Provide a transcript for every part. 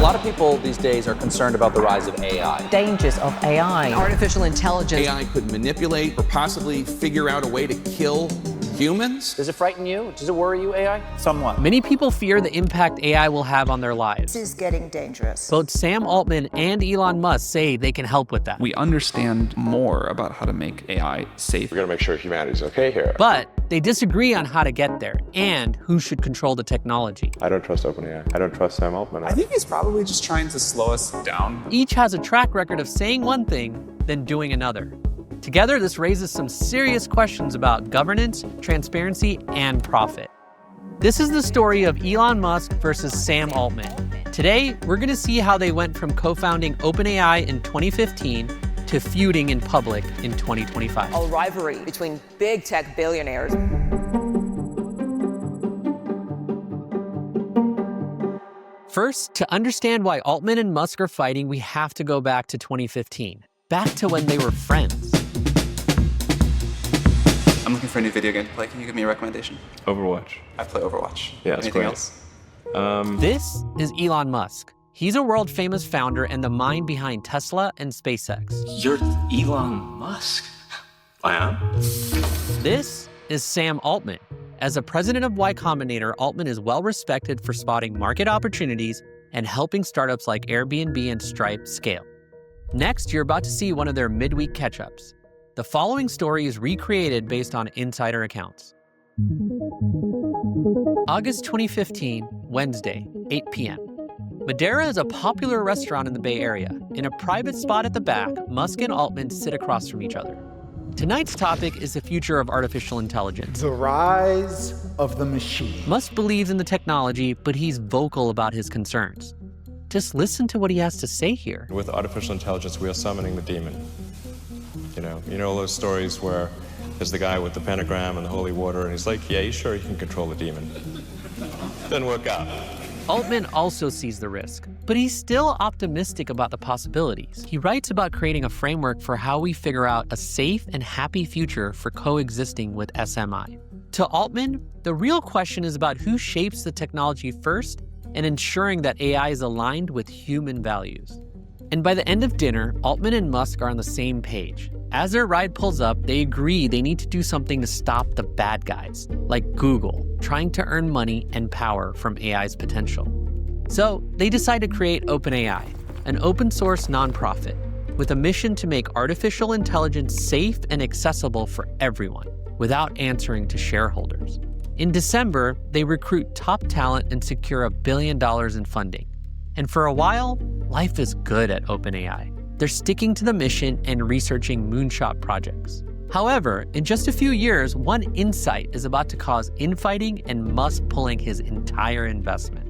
lot of people these days are concerned about the rise of AI. Dangers of AI. Artificial intelligence. AI could manipulate or possibly figure out a way to kill humans. Does it frighten you? Does it worry you, AI? Somewhat. Many people fear the impact AI will have on their lives. This is getting dangerous. Both Sam Altman and Elon Musk say they can help with that. We understand more about how to make AI safe. We're going to make sure humanity's okay here. But they disagree on how to get there and who should control the technology. I don't trust OpenAI. I don't trust Sam Altman. I think he's probably just trying to slow us down. Each has a track record of saying one thing, then doing another. Together, this raises some serious questions about governance, transparency, and profit. This is the story of Elon Musk versus Sam Altman. Today, we're going to see how they went from co-founding OpenAI in 2015 to feuding in public in 2025. A rivalry between big tech billionaires. First, to understand why Altman and Musk are fighting, we have to go back to 2015. Back to when they were friends. I'm looking for a new video game to play. Can you give me a recommendation? Overwatch. I play Overwatch. Yeah, it's Anything great. else? This is Elon Musk. He's a world-famous founder and the mind behind Tesla and SpaceX. You're Elon Musk. I am. This is Sam Altman. As a president of Y Combinator, Altman is well-respected for spotting market opportunities and helping startups like Airbnb and Stripe scale. Next, you're about to see one of their midweek catch-ups. The following story is recreated based on insider accounts. August 2015, Wednesday, 8 p.m. Madera is a popular restaurant in the Bay Area. In a private spot at the back, Musk and Altman sit across from each other. Tonight's topic is the future of artificial intelligence. The rise of the machine. Musk believes in the technology, but he's vocal about his concerns. Just listen to what he has to say here. With artificial intelligence, we are summoning the demon. You know all those stories where there's the guy with the pentagram and the holy water, and he's like, yeah, he's sure he can control the demon. Doesn't work out. Altman also sees the risk, but he's still optimistic about the possibilities. He writes about creating a framework for how we figure out a safe and happy future for coexisting with SMI. To Altman, the real question is about who shapes the technology first and ensuring that AI is aligned with human values. And by the end of dinner, Altman and Musk are on the same page. As their ride pulls up, they agree they need to do something to stop the bad guys, like Google, trying to earn money and power from AI's potential. So they decide to create OpenAI, an open source nonprofit, with a mission to make artificial intelligence safe and accessible for everyone, without answering to shareholders. In December, they recruit top talent and secure $1 billion in funding. And for a while, life is good at OpenAI. They're sticking to the mission and researching moonshot projects. However, in just a few years, one insight is about to cause infighting and Musk pulling his entire investment.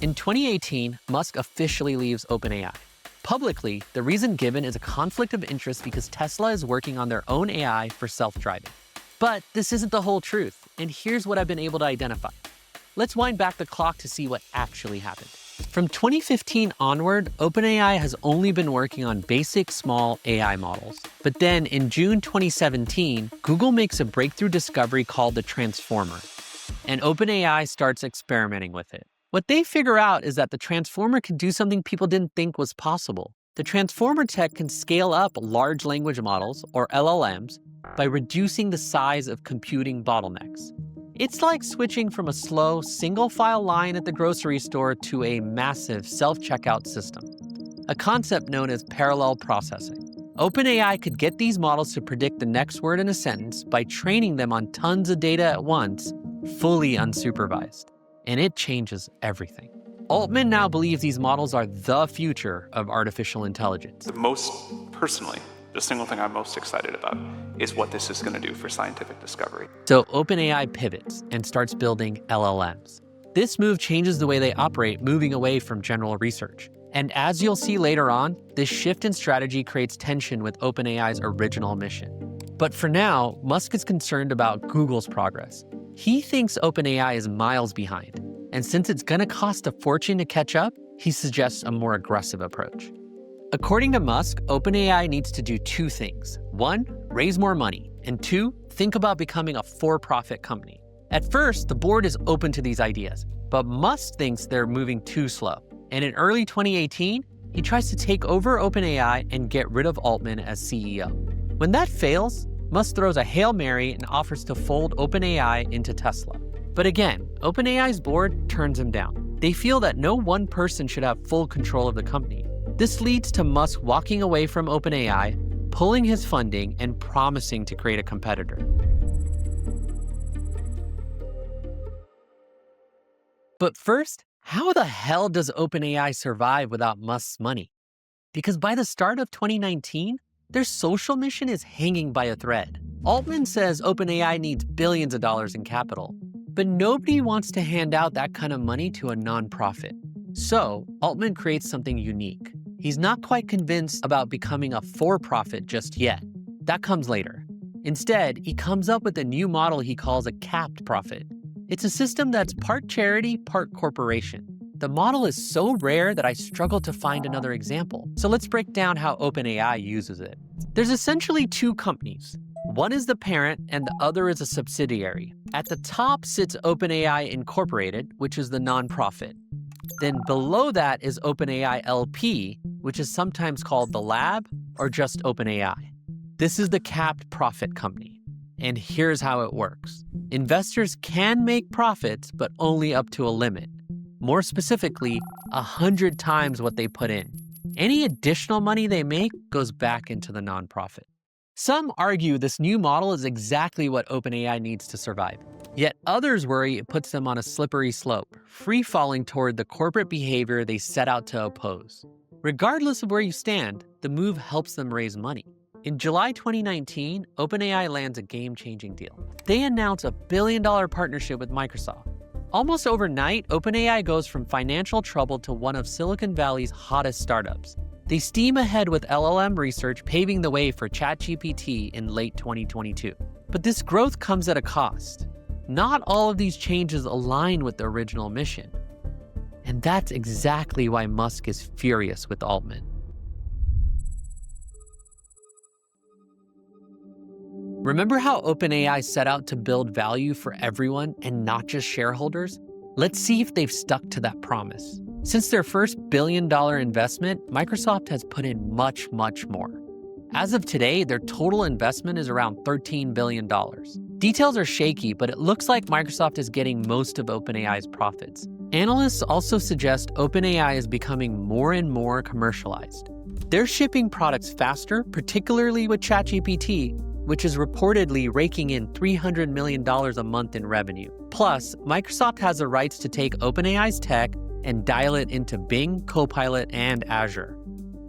In 2018, Musk officially leaves OpenAI. Publicly, the reason given is a conflict of interest because Tesla is working on their own AI for self-driving. But this isn't the whole truth, and here's what I've been able to identify. Let's wind back the clock to see what actually happened. From 2015 onward, OpenAI has only been working on basic small AI models. But then in June 2017, Google makes a breakthrough discovery called the Transformer, and OpenAI starts experimenting with it. What they figure out is that the Transformer can do something people didn't think was possible. The Transformer tech can scale up large language models, or LLMs, by reducing the size of computing bottlenecks. It's like switching from a slow, single-file line at the grocery store to a massive self-checkout system, a concept known as parallel processing. OpenAI could get these models to predict the next word in a sentence by training them on tons of data at once, fully unsupervised. And it changes everything. Altman now believes these models are the future of artificial intelligence. Personally, the single thing I'm most excited about is what this is going to do for scientific discovery. So OpenAI pivots and starts building LLMs. This move changes the way they operate, moving away from general research. And as you'll see later on, this shift in strategy creates tension with OpenAI's original mission. But for now, Musk is concerned about Google's progress. He thinks OpenAI is miles behind. And since it's going to cost a fortune to catch up, he suggests a more aggressive approach. According to Musk, OpenAI needs to do two things. One, raise more money. And two, think about becoming a for-profit company. At first, the board is open to these ideas, but Musk thinks they're moving too slow. And in early 2018, he tries to take over OpenAI and get rid of Altman as CEO. When that fails, Musk throws a Hail Mary and offers to fold OpenAI into Tesla. But again, OpenAI's board turns him down. They feel that no one person should have full control of the company. This leads to Musk walking away from OpenAI, pulling his funding, and promising to create a competitor. But first, how the hell does OpenAI survive without Musk's money? Because by the start of 2019, their social mission is hanging by a thread. Altman says OpenAI needs billions of dollars in capital, but nobody wants to hand out that kind of money to a nonprofit. So Altman creates something unique. He's not quite convinced about becoming a for-profit just yet. That comes later. Instead, he comes up with a new model he calls a capped profit. It's a system that's part charity, part corporation. The model is so rare that I struggle to find another example. So let's break down how OpenAI uses it. There's essentially two companies. One is the parent and the other is a subsidiary. At the top sits OpenAI Incorporated, which is the nonprofit. Then below that is OpenAI LP, which is sometimes called the lab or just OpenAI. This is the capped profit company. And here's how it works. Investors can make profits, but only up to a limit. More specifically, 100 times what they put in. Any additional money they make goes back into the nonprofit. Some argue this new model is exactly what OpenAI needs to survive. Yet others worry it puts them on a slippery slope, free-falling toward the corporate behavior they set out to oppose. Regardless of where you stand, the move helps them raise money. In July 2019, OpenAI lands a game-changing deal. They announce a $1 billion partnership with Microsoft. Almost overnight, OpenAI goes from financial trouble to one of Silicon Valley's hottest startups. They steam ahead with LLM research, paving the way for ChatGPT in late 2022. But this growth comes at a cost. Not all of these changes align with the original mission. And that's exactly why Musk is furious with Altman. Remember how OpenAI set out to build value for everyone and not just shareholders? Let's see if they've stuck to that promise. Since their first $1 billion investment, Microsoft has put in much, much more. As of today, their total investment is around $13 billion. Details are shaky, but it looks like Microsoft is getting most of OpenAI's profits. Analysts also suggest OpenAI is becoming more and more commercialized. They're shipping products faster, particularly with ChatGPT, which is reportedly raking in $300 million a month in revenue. Plus, Microsoft has the rights to take OpenAI's tech and dial it into Bing, Copilot, and Azure.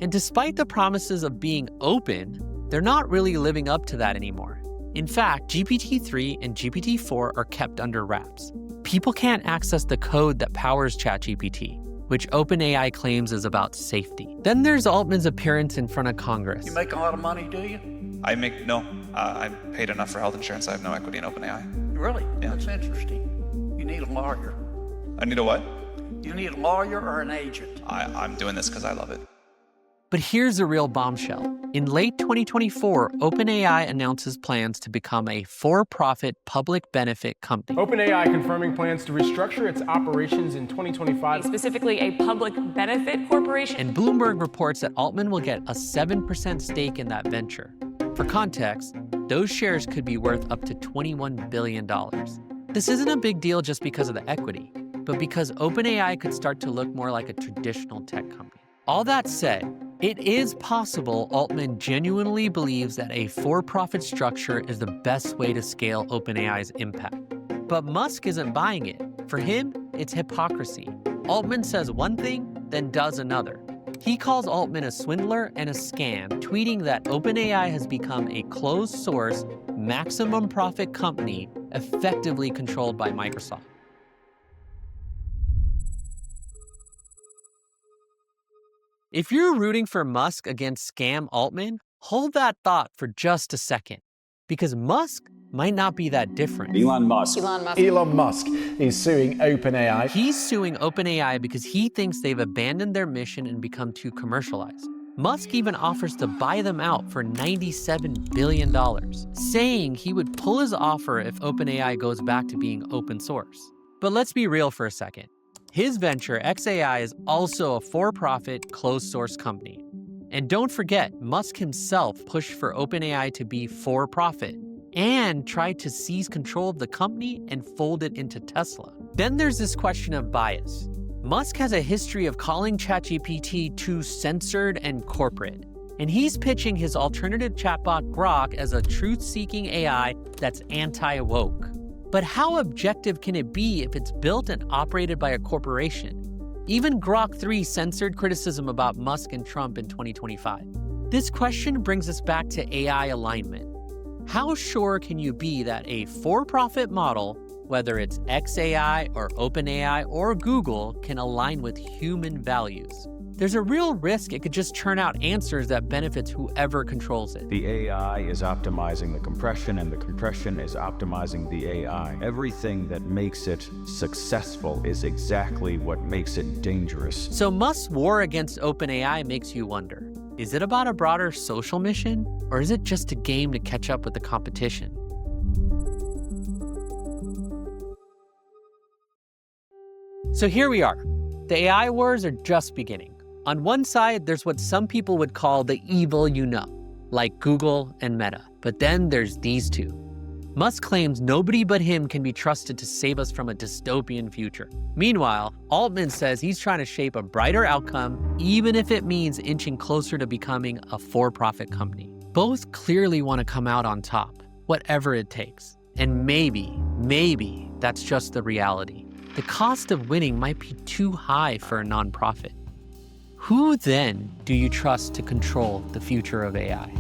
And despite the promises of being open, they're not really living up to that anymore. In fact, GPT-3 and GPT-4 are kept under wraps. People can't access the code that powers ChatGPT, which OpenAI claims is about safety. Then there's Altman's appearance in front of Congress. You make a lot of money, do you? No. I'm paid enough for health insurance. I have no equity in OpenAI. Really? Yeah. That's interesting. You need a lawyer. I need a what? You need a lawyer or an agent. I'm doing this because I love it. But here's a real bombshell. In late 2024, OpenAI announces plans to become a for-profit public benefit company. OpenAI confirming plans to restructure its operations in 2025. Specifically, a public benefit corporation. And Bloomberg reports that Altman will get a 7% stake in that venture. For context, those shares could be worth up to $21 billion. This isn't a big deal just because of the equity, but because OpenAI could start to look more like a traditional tech company. All that said, it is possible Altman genuinely believes that a for-profit structure is the best way to scale OpenAI's impact. But Musk isn't buying it. For him, it's hypocrisy. Altman says one thing, then does another. He calls Altman a swindler and a scam, tweeting that OpenAI has become a closed-source, maximum profit company effectively controlled by Microsoft. If you're rooting for Musk against scam Altman, hold that thought for just a second, because Musk might not be that different. Elon Musk is suing OpenAI. He's suing OpenAI because he thinks they've abandoned their mission and become too commercialized. Musk even offers to buy them out for $97 billion, saying he would pull his offer if OpenAI goes back to being open source. But let's be real for a second. His venture, xAI, is also a for-profit, closed-source company. And don't forget, Musk himself pushed for OpenAI to be for-profit and tried to seize control of the company and fold it into Tesla. Then there's this question of bias. Musk has a history of calling ChatGPT too censored and corporate, and he's pitching his alternative chatbot Grok as a truth-seeking AI that's anti-woke. But how objective can it be if it's built and operated by a corporation? Even Grok 3 censored criticism about Musk and Trump in 2025. This question brings us back to AI alignment. How sure can you be that a for-profit model, whether it's xAI or OpenAI or Google, can align with human values? There's a real risk it could just churn out answers that benefits whoever controls it. The AI is optimizing the compression, and the compression is optimizing the AI. Everything that makes it successful is exactly what makes it dangerous. So Musk's war against OpenAI makes you wonder, is it about a broader social mission, or is it just a game to catch up with the competition? So here we are. The AI wars are just beginning. On one side, there's what some people would call the evil you know, like Google and Meta. But then there's these two. Musk claims nobody but him can be trusted to save us from a dystopian future. Meanwhile, Altman says he's trying to shape a brighter outcome, even if it means inching closer to becoming a for-profit company. Both clearly want to come out on top, whatever it takes. And maybe that's just the reality. The cost of winning might be too high for a nonprofit. Who then do you trust to control the future of AI?